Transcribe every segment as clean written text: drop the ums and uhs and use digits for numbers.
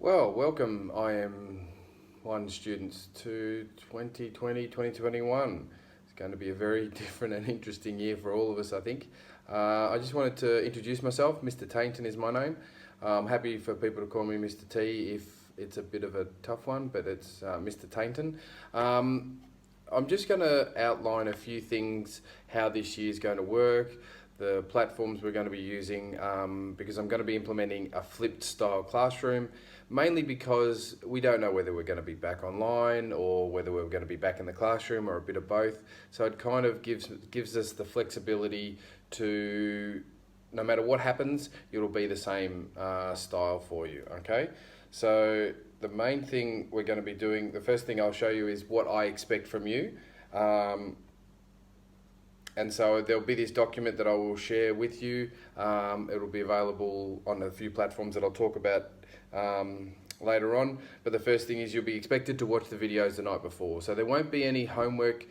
Well, welcome IM1 students to 2020-2021. It's going to be a very different and interesting year for all of us, I think. I just wanted to introduce myself. Mr. Tainton is my name. I'm happy for people to call me Mr. T if it's a bit of a tough one, but it's Mr. Tainton. I'm just going to outline a few things, how this year is going to work, the platforms we're going to be using, because I'm going to be implementing a flipped style classroom, mainly because we don't know whether we're going to be back online or whether we're going to be back in the classroom or a bit of both. So it kind of gives us the flexibility to, no matter what happens, it'll be the same style for you, okay? So the main thing we're going to be doing, the first thing I'll show you is what I expect from you. And so there'll be this document that I will share with you. It'll be available on a few platforms that I'll talk about later on. But the first thing is you'll be expected to watch the videos the night before. So there won't be any homework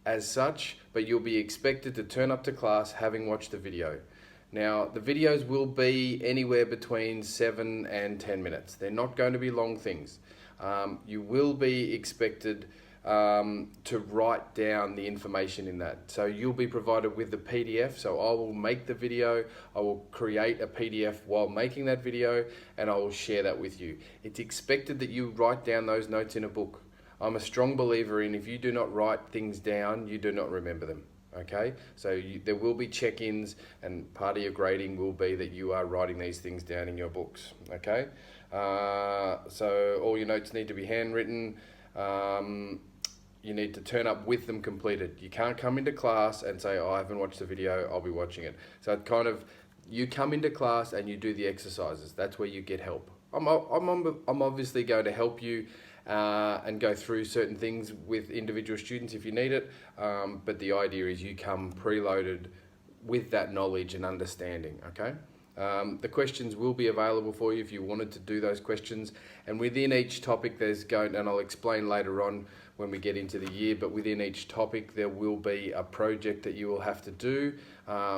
as such, but you'll be expected to turn up to class having watched the video. Now, the videos will be anywhere between 7 and 10 minutes. They're not going to be long things. You will be expected to write down the information in that. So you'll be provided with the PDF. So I will make the video, I will create a PDF while making that video, and I will share that with you. It's expected that you write down those notes in a book. I'm a strong believer in if you do not write things down, you do not remember them. Okay, so there will be check-ins, and part of your grading will be that you are writing these things down in your books. Okay, so all your notes need to be handwritten. You need to turn up with them completed. You can't come into class and say, oh, I haven't watched the video, I'll be watching it. So it kind of, you come into class and you do the exercises. That's where you get help. I'm obviously going to help you and go through certain things with individual students if you need it. But the idea is you come preloaded with that knowledge and understanding, okay? The questions will be available for you if you wanted to do those questions. And within each topic and I'll explain later on when we get into the year, but within each topic there will be a project that you will have to do,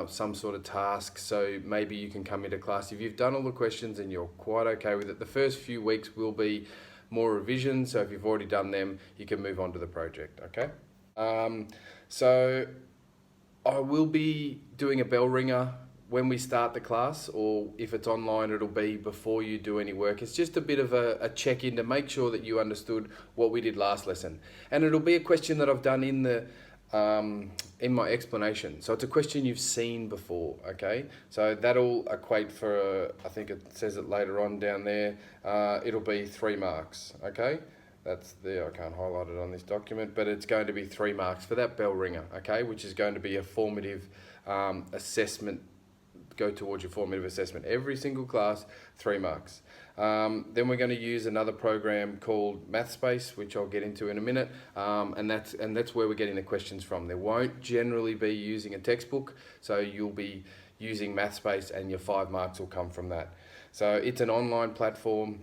some sort of task. So maybe you can come into class if you've done all the questions and you're quite okay with it. The first few weeks will be more revision, so if you've already done them, you can move on to the project, okay? So I will be doing a bell ringer when we start the class, or if it's online, it'll be before you do any work. It's just a bit of a check-in to make sure that you understood what we did last lesson. And it'll be a question that I've done in my explanation. So it's a question you've seen before, okay? So that'll equate for, I think it says it later on down there, it'll be 3 marks, okay? That's there, I can't highlight it on this document, but it's going to be 3 marks for that bell ringer, okay? Which is going to be a formative assessment, go towards your formative assessment. Every single class, 3 marks. Then we're going to use another program called MathSpace, which I'll get into in a minute, and that's where we're getting the questions from. There won't generally be using a textbook, so you'll be using MathSpace and your 5 marks will come from that. So it's an online platform.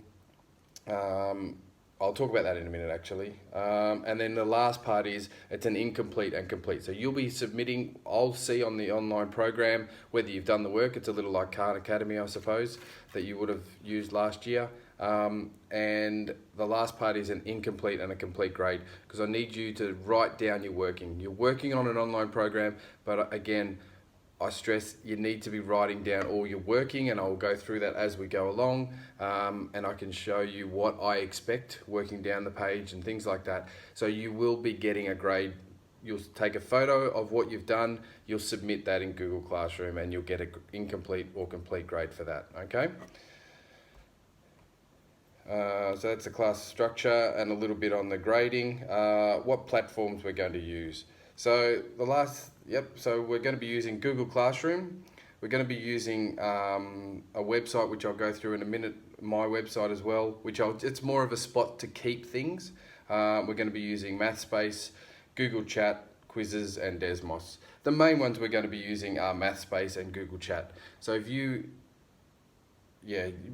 I'll talk about that in a minute actually. And then the last part is it's an incomplete and complete. So you'll be submitting, I'll see on the online program whether you've done the work. It's a little like Khan Academy, I suppose, that you would have used last year. And the last part is an incomplete and a complete grade, because I need you to write down your working. You're working on an online program, but again, I stress you need to be writing down all your working, and I'll go through that as we go along, and I can show you what I expect working down the page and things like that. So you will be getting a grade. You'll take a photo of what you've done, you'll submit that in Google Classroom, and you'll get an incomplete or complete grade for that, okay? So that's the class structure and a little bit on the grading. What platforms we're going to use. So so we're going to be using Google Classroom. We're going to be using a website, which I'll go through in a minute, my website as well, it's more of a spot to keep things. We're going to be using MathSpace, Google Chat, Quizzes, and Desmos. The main ones we're going to be using are MathSpace and Google Chat. So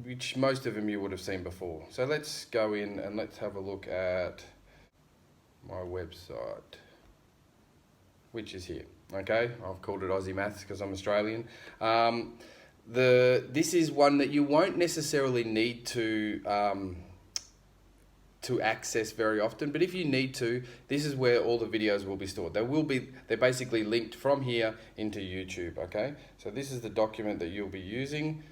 which most of them you would have seen before. So let's go in and let's have a look at my website, which is here, okay? I've called it Aussie Maths because I'm Australian. This is one that you won't necessarily need to to access very often, but if you need to, this is where all the videos will be stored. They're basically linked from here into YouTube, okay? So this is the document that you'll be using,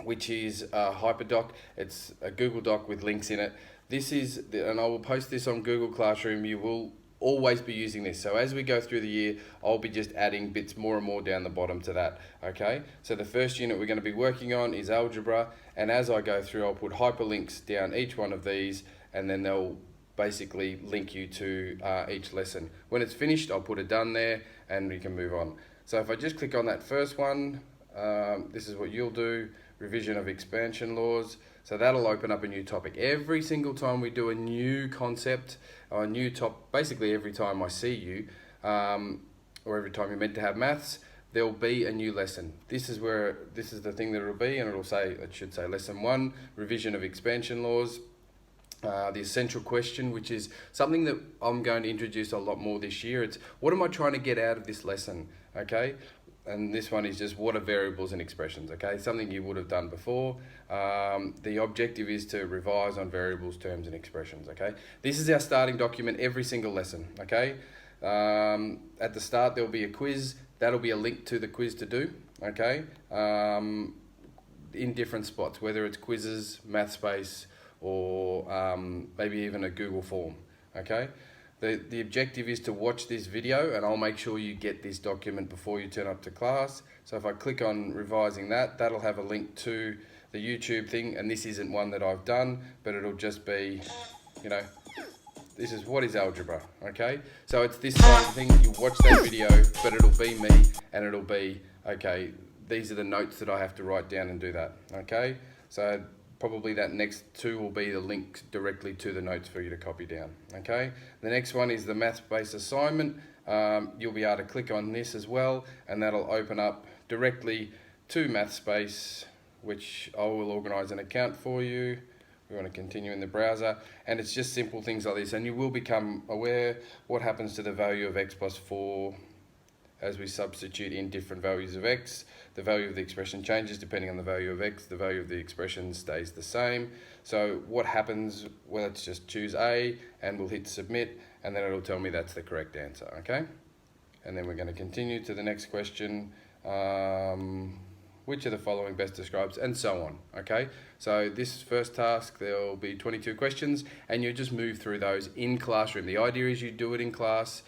which is a Hyperdoc. It's a Google Doc with links in it. And I will post this on Google Classroom. You will always be using this. So as we go through the year, I'll be just adding bits more and more down the bottom to that, okay? So the first unit we're going to be working on is algebra, and as I go through, I'll put hyperlinks down each one of these, and then they'll basically link you to each lesson. When it's finished, I'll put a done there, and we can move on. So if I just click on that first one, this is what you'll do, revision of expansion laws. So that'll open up a new topic. Every single time we do a new concept or a new basically every time I see you, or every time you're meant to have maths, there'll be a new lesson. This is the thing that it'll be, and it should say lesson 1, revision of expansion laws. The essential question, which is something that I'm going to introduce a lot more this year. It's what am I trying to get out of this lesson, okay? And this one is just what are variables and expressions, okay? Something you would have done before. The objective is to revise on variables, terms, and expressions, okay? This is our starting document every single lesson, okay? At the start, there'll be a quiz. That'll be a link to the quiz to do, okay? In different spots, whether it's quizzes, MathSpace, or maybe even a Google form, okay? The objective is to watch this video, and I'll make sure you get this document before you turn up to class. So if I click on revising that'll have a link to the YouTube thing, and this isn't one that I've done, but it'll just be, this is what is algebra, okay? So it's this kind of thing, you watch that video, but it'll be me, and it'll be, okay, these are the notes that I have to write down and do that, okay? So probably that next 2 will be the link directly to the notes for you to copy down, okay? The next one is the maths-based assignment. You'll be able to click on this as well, and that'll open up directly to MathSpace, which I will organise an account for you. We want to continue in the browser, and it's just simple things like this, and you will become aware what happens to the value of x plus 4 as we substitute in different values of x. The value of the expression changes depending on the value of x. The value of the expression stays the same. So what happens, well, let's just choose A, and we'll hit submit, and then it'll tell me that's the correct answer, okay? And then we're going to continue to the next question. Which of the following best describes, and so on, okay? So this first task, there'll be 22 questions, and you just move through those in classroom. The idea is you do it in class,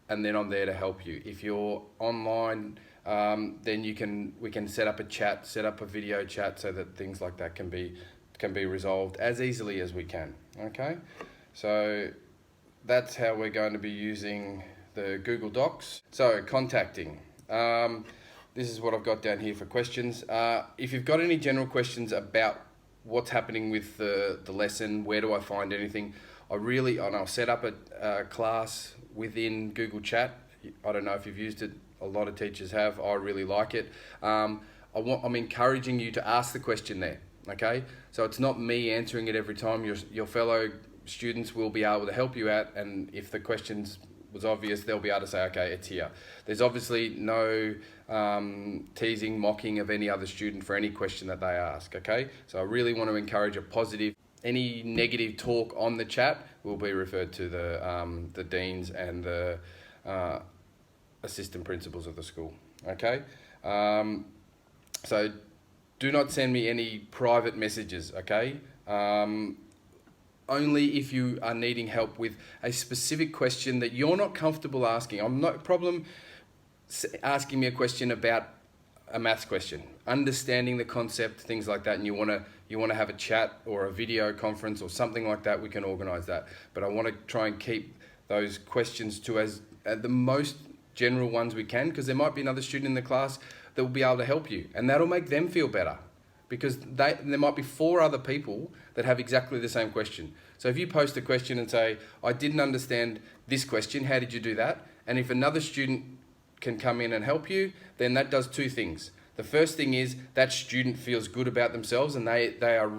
and then I'm there to help you. If you're online, then we can set up a video chat, so that things like that can be resolved as easily as we can, okay? So that's how we're going to be using the Google Docs. So contacting. This is what I've got down here for questions. If you've got any general questions about what's happening with the lesson, where do I find anything, I'll set up a class within Google Chat. I don't know if you've used it. A lot of teachers have. I really like it. I'm encouraging you to ask the question there, okay? So it's not me answering it every time. Your fellow students will be able to help you out, and if the questions was obvious, they'll be able to say, okay, it's here. There's obviously no teasing, mocking of any other student for any question that they ask, okay? So I really want to encourage a positive. Any negative talk on the chat will be referred to the deans and the assistant principals of the school, okay? So do not send me any private messages, okay? Only if you are needing help with a specific question that you're not comfortable asking. I'm not a problem asking me a question about a maths question, understanding the concept, things like that, and you want to have a chat or a video conference or something like that, we can organise that. But I want to try and keep those questions to as the most general ones we can, because there might be another student in the class that will be able to help you, and that'll make them feel better, because there might be 4 other people that have exactly the same question. So if you post a question and say, I didn't understand this question, how did you do that? And if another student can come in and help you, then that does 2 things. The first thing is that student feels good about themselves, and they are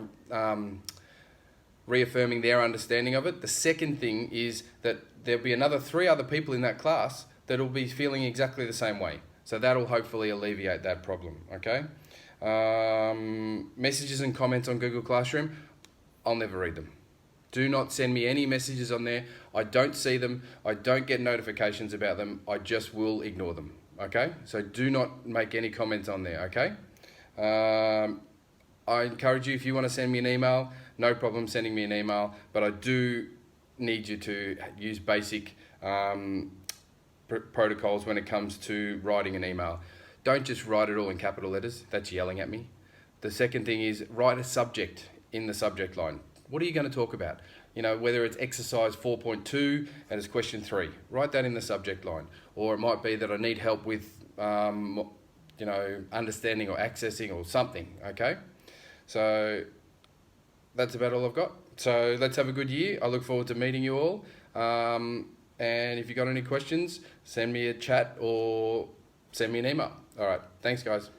reaffirming their understanding of it. The second thing is that there'll be another 3 other people in that class that will be feeling exactly the same way. So that'll hopefully alleviate that problem, okay? Messages and comments on Google Classroom, I'll never read them. Do not send me any messages on there. I don't see them. I don't get notifications about them. I just will ignore them. Okay? So do not make any comments on there. Okay? I encourage you, if you want to send me an email, no problem sending me an email, but I do need you to use basic protocols when it comes to writing an email. Don't just write it all in capital letters. That's yelling at me. The second thing is write a subject in the subject line. What are you going to talk about? You know, whether it's exercise 4.2 and it's question 3, write that in the subject line. Or it might be that I need help with, you know, understanding or accessing or something, okay? So that's about all I've got. So let's have a good year. I look forward to meeting you all. And if you've got any questions, send me a chat or send me an email. All right, thanks guys.